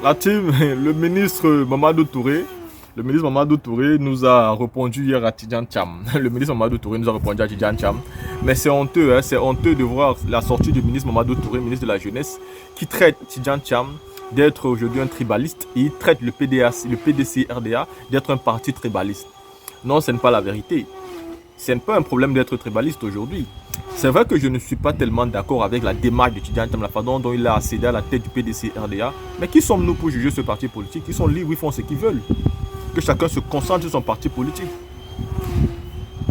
La team, le ministre Mamadou Touré nous a répondu hier à Tidjan Cham. Le ministre Mamadou Touré nous a répondu à Tidjan Cham. Mais c'est honteux de voir la sortie du ministre Mamadou Touré, ministre de la Jeunesse, qui traite Tidjan Cham d'être aujourd'hui un tribaliste et il traite le PDC-RDA d'être un parti tribaliste. Non, ce n'est pas la vérité. Ce n'est pas un problème d'être tribaliste aujourd'hui. C'est vrai que je ne suis pas tellement d'accord avec la démarche de Tidjan Cham, la façon dont il a accédé à la tête du PDC-RDA. Mais qui sommes-nous pour juger ce parti politique? Ils sont libres, ils font ce qu'ils veulent. Que chacun se concentre sur son parti politique.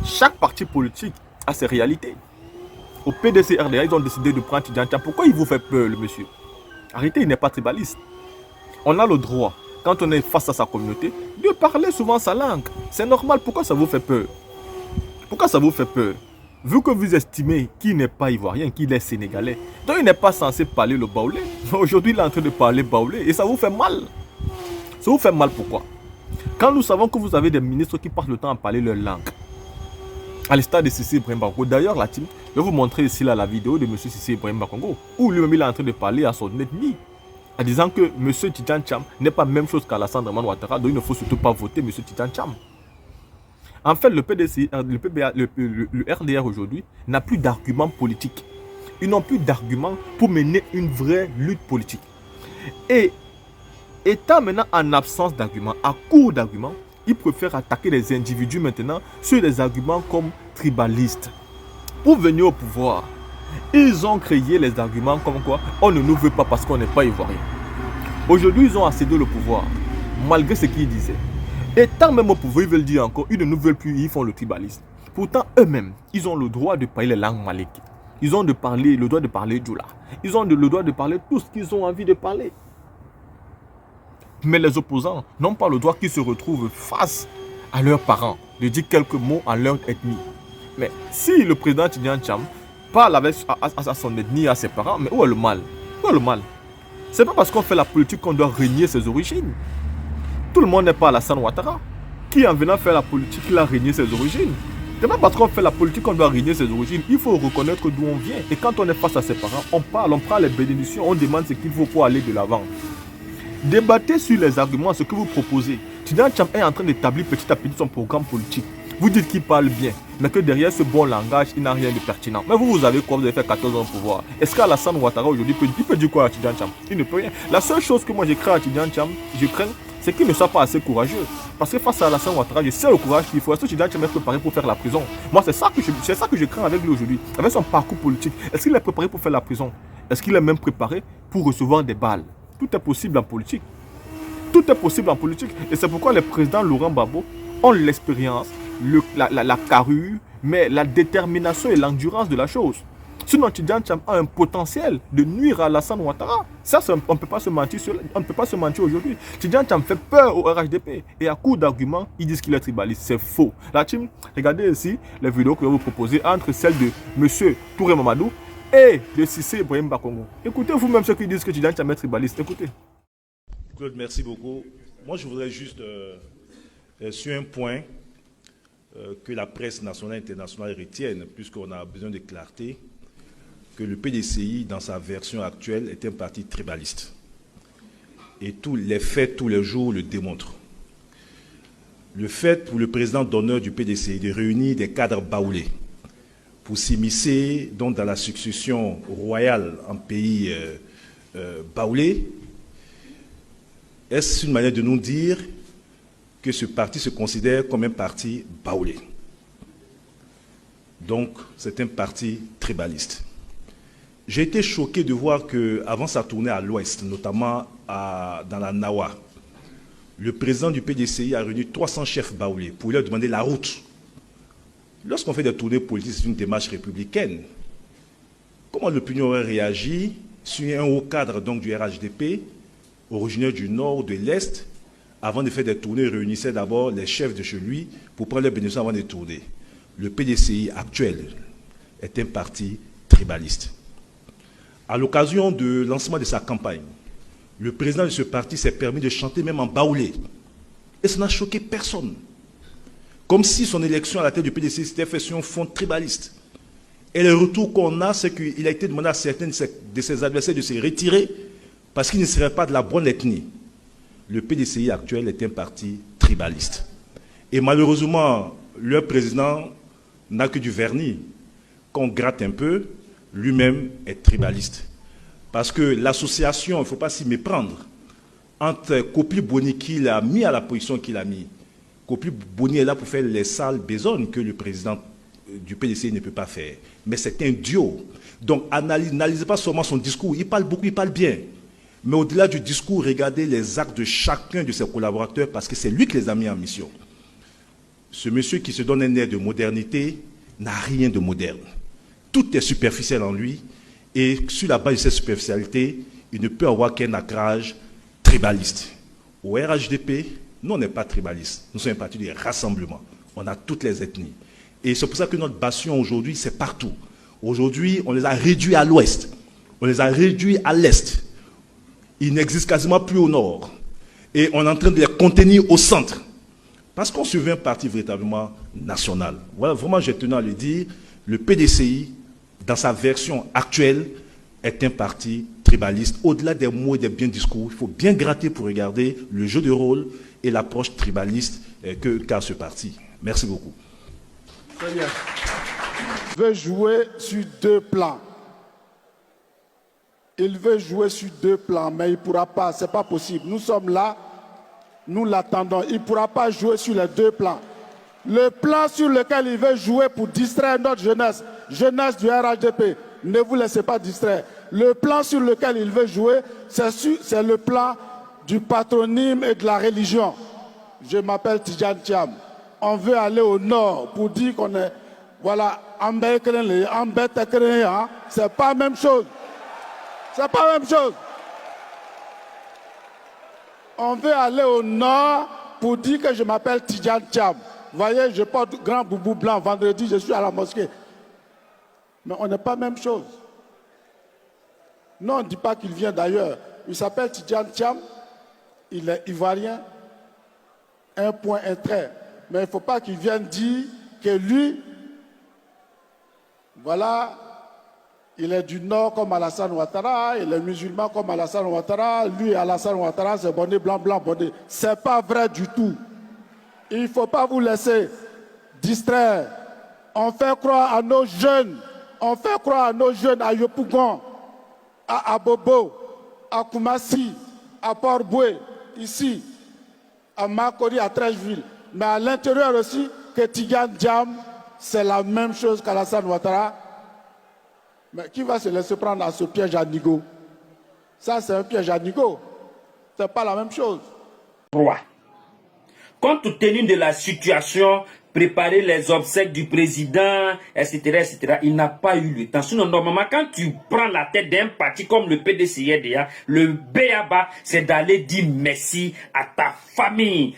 Chaque parti politique a ses réalités. Au PDC-RDA, ils ont décidé de prendre Tidjan Cham. Pourquoi il vous fait peur, le monsieur? Arrêtez, il n'est pas tribaliste. On a le droit, quand on est face à sa communauté, de parler souvent sa langue. C'est normal, pourquoi ça vous fait peur? Pourquoi ça vous fait peur? Vu que vous estimez qu'il n'est pas ivoirien, qu'il est sénégalais, donc il n'est pas censé parler le baoulé. Aujourd'hui, il est en train de parler baoulé et ça vous fait mal. Ça vous fait mal pourquoi? Quand nous savons que vous avez des ministres qui passent le temps à parler leur langue, à l'instar de Sissi Ibrahim Bakongo. D'ailleurs, la team, je vais vous montrer ici là, la vidéo de M. Sissi Ibrahim Bakongo, où lui-même il est en train de parler à son ennemi, en disant que M. Tidjan Cham n'est pas la même chose qu'Alassane Draman Ouattara, donc il ne faut surtout pas voter M. Tidjan Cham. En fait, le PDC, le RDR aujourd'hui n'a plus d'arguments politiques. Ils n'ont plus d'arguments pour mener une vraie lutte politique. Et étant maintenant en absence d'arguments, à court d'arguments, ils préfèrent attaquer les individus maintenant sur des arguments comme tribalistes. Pour venir au pouvoir, ils ont créé les arguments comme quoi on ne nous veut pas parce qu'on n'est pas ivoirien. Aujourd'hui, ils ont accédé au pouvoir, malgré ce qu'ils disaient. Et tant même au pouvoir, ils veulent dire encore, ils ne nous veulent plus, ils font le tribalisme. Pourtant, eux-mêmes, ils ont le droit de parler les langues malaiques. Ils ont le droit de parler djoula. Ils ont le droit de parler tout ce qu'ils ont envie de parler. Mais les opposants n'ont pas le droit qu'ils se retrouvent face à leurs parents, de dire quelques mots à leur ethnie. Mais si le président Tidjan Cham parle à son ethnie, à ses parents, mais où est le mal? Où est le mal? C'est pas parce qu'on fait la politique qu'on doit régner ses origines. Tout le monde n'est pas Alassane Ouattara, qui en venant faire la politique, il a régné ses origines. C'est pas parce qu'on fait la politique qu'on doit régner ses origines. Il faut reconnaître d'où on vient. Et quand on est face à ses parents, on parle, on prend les bénédictions, on demande ce qu'il faut pour aller de l'avant. Débattez sur les arguments, ce que vous proposez. Tidjan Cham est en train d'établir petit à petit son programme politique. Vous dites qu'il parle bien, mais que derrière ce bon langage, il n'a rien de pertinent. Mais vous avez quoi? Vous avez fait 14 ans au pouvoir. Est-ce qu'Alassane Ouattara aujourd'hui peut dire quoi à Tidjan Cham? Il ne peut rien. La seule chose que moi je crains à Tidjan Cham, c'est qu'il ne soit pas assez courageux. Parce que face à Alassane Ouattara, je sais le courage qu'il faut. Est-ce que Tidjan Cham est préparé pour faire la prison? Moi, c'est ça que je crains avec lui aujourd'hui. Avec son parcours politique, est-ce qu'il est préparé pour faire la prison? Est-ce qu'il est même préparé pour recevoir des balles? Tout est possible en politique. Tout est possible en politique. Et c'est pourquoi les présidents Laurent Gbagbo ont l'expérience, la carrure, mais la détermination et l'endurance de la chose. Sinon, Tidjan Cham a un potentiel de nuire à Alassane Ouattara. Ça, on ne peut pas se mentir aujourd'hui. Tidjan Cham fait peur au RHDP. Et à coup d'arguments, ils disent qu'il est tribaliste. C'est faux. La team, regardez ici les vidéos que je vais vous proposer entre celles de M. Touré Mamadou et de Sissi Ibrahim Bakongo. Écoutez vous-même ceux qui disent que Tidjan Cham est tribaliste. Écoutez. Claude, merci beaucoup. Moi, je voudrais juste, sur un point, que la presse nationale et internationale retienne, puisqu'on a besoin de clarté, que le PDCI, dans sa version actuelle, est un parti tribaliste. Et tous les faits, tous les jours, le démontrent. Le fait pour le président d'honneur du PDCI de réunir des cadres baoulés pour s'immiscer dans la succession royale en pays baoulé, est-ce une manière de nous dire que ce parti se considère comme un parti baoulé? Donc, c'est un parti tribaliste. J'ai été choqué de voir qu'avant sa tournée à l'ouest, notamment dans la Nawa, le président du PDCI a réuni 300 chefs baoulés pour leur demander la route. Lorsqu'on fait des tournées politiques, c'est une démarche républicaine. Comment l'opinion aurait réagi sur un haut cadre donc, du RHDP, originaire du nord ou de l'est, avant de faire des tournées, réunissait d'abord les chefs de chez lui pour prendre les bénéficiaires avant de tourner. Le PDCI actuel est un parti tribaliste. À l'occasion du lancement de sa campagne, le président de ce parti s'est permis de chanter même en baoulé. Et ça n'a choqué personne. Comme si son élection à la tête du PDCI s'était fait sur un fond tribaliste. Et le retour qu'on a, c'est qu'il a été demandé à certains de ses adversaires de se retirer parce qu'ils ne seraient pas de la bonne ethnie. le PDCI actuel est un parti tribaliste. Et malheureusement, leur président n'a que du vernis. Quand on gratte un peu, lui-même est tribaliste. Parce que l'association, il ne faut pas s'y méprendre, entre Kopi Boni qu'il a mis à la position qu'il a mis. Kopi Boni est là pour faire les sales besognes que le président du PDCI ne peut pas faire. Mais c'est un duo. Donc, n'analysez pas seulement son discours. Il parle beaucoup, il parle bien. Mais au-delà du discours, regardez les actes de chacun de ses collaborateurs parce que c'est lui qui les a mis en mission. Ce monsieur qui se donne un air de modernité n'a rien de moderne. Tout est superficiel en lui. Et sur la base de cette superficialité, il ne peut avoir qu'un ancrage tribaliste. Au RHDP, nous, on n'est pas tribaliste. Nous sommes un parti de rassemblement. On a toutes les ethnies. Et c'est pour ça que notre bastion aujourd'hui, c'est partout. Aujourd'hui, on les a réduits à l'ouest. On les a réduits à l'est. Ils n'existent quasiment plus au nord. Et on est en train de les contenir au centre. Parce qu'on se veut un parti véritablement national. Voilà, vraiment, j'ai tenu à le dire. Le PDCI, dans sa version actuelle, est un parti tribaliste. Au-delà des mots et des biens discours, il faut bien gratter pour regarder le jeu de rôle et l'approche tribaliste qu'a ce parti. Merci beaucoup. Très bien. Il veut jouer sur deux plans. Il veut jouer sur deux plans, mais il ne pourra pas. Ce n'est pas possible. Nous sommes là, nous l'attendons. Il ne pourra pas jouer sur les deux plans. Le plan sur lequel il veut jouer pour distraire notre jeunesse, jeunesse du RHDP, ne vous laissez pas distraire. Le plan sur lequel il veut jouer, c'est le plan du patronyme et de la religion. Je m'appelle Tidjane Thiam. On veut aller au nord pour dire qu'on est, voilà, c'est pas la même chose. C'est pas la même chose. On veut aller au nord pour dire que je m'appelle Tidjane Thiam. Vous voyez, je porte grand boubou blanc. Vendredi, je suis à la mosquée. Mais on n'est pas la même chose. Non, on ne dit pas qu'il vient d'ailleurs. Il s'appelle Tidjane Thiam. Il est ivoirien. Un point, un trait. Mais il ne faut pas qu'il vienne dire que lui, voilà, il est du Nord comme Alassane Ouattara, il est musulman comme Alassane Ouattara, lui Alassane Ouattara, c'est bonnet blanc, blanc, bonnet. Ce n'est pas vrai du tout. Il ne faut pas vous laisser distraire. On fait croire à nos jeunes, à Yopougon, à Abobo, à Koumassi, à Port-Boué, ici, à Makori, à Trècheville. Mais à l'intérieur aussi, que Tidjane Thiam, c'est la même chose qu'Alassane Ouattara. Mais qui va se laisser prendre à ce piège à Nigo? Ça, c'est un piège à Nigo. Ce n'est pas la même chose. Compte tenu de la situation, préparer les obsèques du président, etc., etc., il n'a pas eu le temps. Sinon, normalement, quand tu prends la tête d'un parti comme le PDCI, le BABA, c'est d'aller dire merci à ta famille,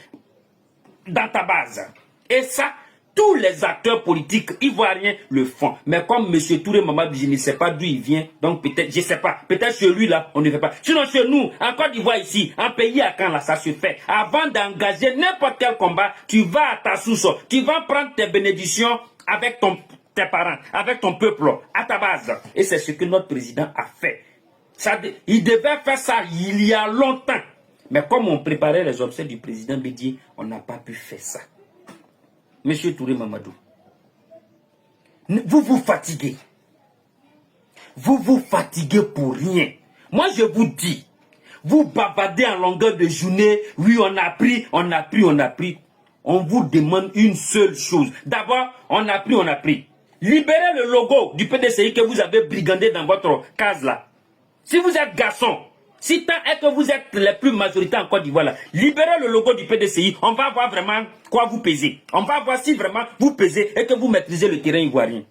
dans ta base. Et ça, tous les acteurs politiques ivoiriens le font. Mais comme M. Touré Mamadou, je ne sais pas d'où il vient, donc peut-être, je ne sais pas, peut-être chez lui là, on ne fait pas. Sinon chez nous, en Côte d'Ivoire ici, en pays à Caen là, ça se fait. Avant d'engager n'importe quel combat, tu vas à ta source, tu vas prendre tes bénédictions avec tes parents, avec ton peuple, à ta base. Et c'est ce que notre président a fait. Il devait faire ça il y a longtemps. Mais comme on préparait les obsèques du président Bédié, on n'a pas pu faire ça. Monsieur Touré Mamadou, vous vous fatiguez. Vous vous fatiguez pour rien. Moi, je vous dis, vous bavardez en longueur de journée. Oui, on a pris. On vous demande une seule chose. D'abord, on a pris. Libérez le logo du PDCI que vous avez brigandé dans votre case là. Si vous êtes garçon, si tant est que vous êtes les plus majoritaires en Côte d'Ivoire là, libérez le logo du PDCI, on va voir vraiment quoi vous pesez. On va voir si vraiment vous pesez et que vous maîtrisez le terrain ivoirien.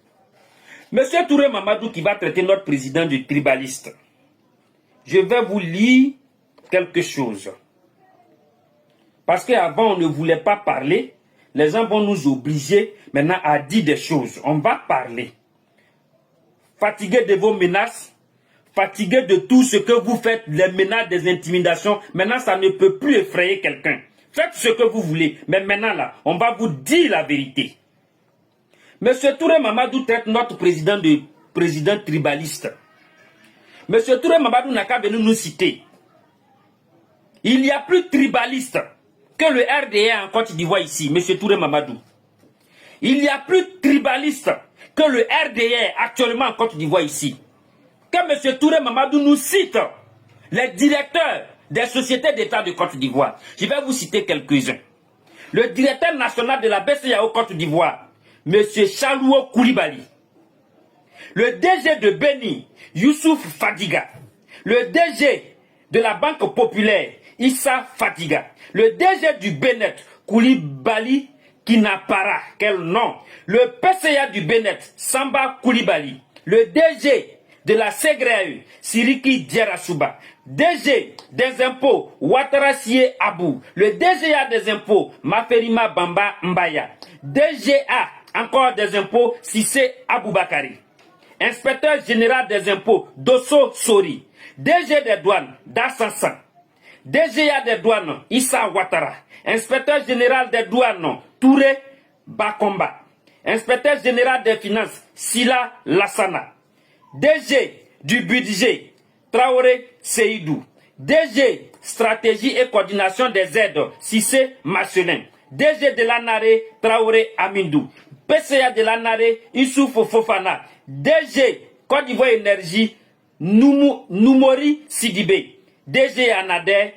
Monsieur Touré Mamadou qui va traiter notre président de tribaliste. Je vais vous lire quelque chose. Parce qu'avant on ne voulait pas parler, les gens vont nous obliger maintenant à dire des choses. On va parler. Fatigué de vos menaces, fatigué de tout ce que vous faites, les menaces, des intimidations, maintenant ça ne peut plus effrayer quelqu'un. Faites ce que vous voulez, mais maintenant là, on va vous dire la vérité. Monsieur Touré Mamadou traite notre président de président tribaliste. Monsieur Touré Mamadou n'a qu'à venir nous citer. Il y a plus tribaliste que le RDA en Côte d'Ivoire ici, M. Touré Mamadou. Il y a plus tribaliste que le RDA actuellement en Côte d'Ivoire ici. Quand M. Touré Mamadou nous cite les directeurs des sociétés d'État de Côte d'Ivoire, je vais vous citer quelques-uns. Le directeur national de la BCAO Côte d'Ivoire, M. Chalouo Koulibaly. Le DG de Beni, Youssouf Fadiga. Le DG de la Banque Populaire, Issa Fadiga. Le DG du Bénet, Koulibaly Kinapara. Quel nom? Le PCA du Bénet, Samba Koulibaly. Le DG de la CGRAE, Siriki Djerasouba. DG des impôts, Ouattara Abou. Le DGA des impôts, Maferima Bamba Mbaya. DGA, encore des impôts, Sissé Aboubakari. Inspecteur général des impôts, Dosso Sori. DG des douanes, Dassansan. DGA des douanes, Issa Ouattara. Inspecteur général des douanes, Touré Bakomba. Inspecteur général des finances, Sila Lassana. DG du budget, Traoré Seydou. DG stratégie et coordination des aides, Sissé Machelin. DG de l'ANARE, Traoré Amindou. PCA de l'ANARE, Issouf Fofana. DG Côte d'Ivoire Énergie, Noumori Sidibé. DG Anader,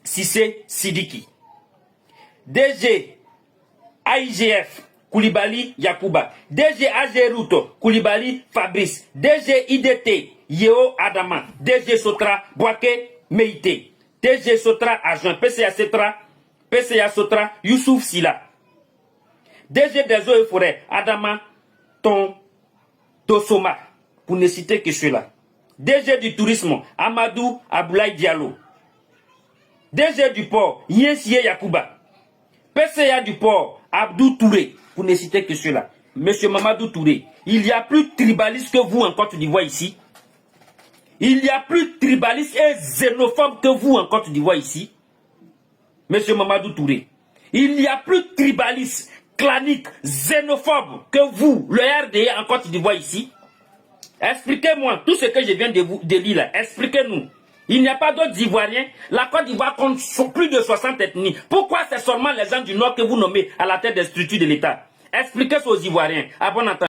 Sissé Sidiki. DG AIGF, Koulibaly Yakouba. DG AG Route, Koulibaly Fabrice. DG IDT, Yeo Adama. DG Sotra, Boaké Meïté. DG Sotra, agent PCA Sotra, Youssouf Sila. DG des eaux et forêts, Adama Tosoma, pour ne citer que cela. DG du tourisme, Amadou Aboulaye Diallo. DG du port, Yensie Yakouba. PCA du port, Abdou Touré, pour ne citer que cela. Monsieur Mamadou Touré, il y a plus tribaliste que vous en Côte d'Ivoire ici. Il y a plus tribaliste et xénophobe que vous en Côte d'Ivoire ici. Monsieur Mamadou Touré, il y a plus tribaliste, clanique, xénophobe que vous, le RDA en Côte d'Ivoire ici. Expliquez-moi tout ce que je viens de lire là. Expliquez-nous. Il n'y a pas d'autres Ivoiriens. La Côte d'Ivoire compte plus de 60 ethnies. Pourquoi c'est seulement les gens du Nord que vous nommez à la tête des structures de l'État? Expliquez ça aux Ivoiriens. À bon entendeur.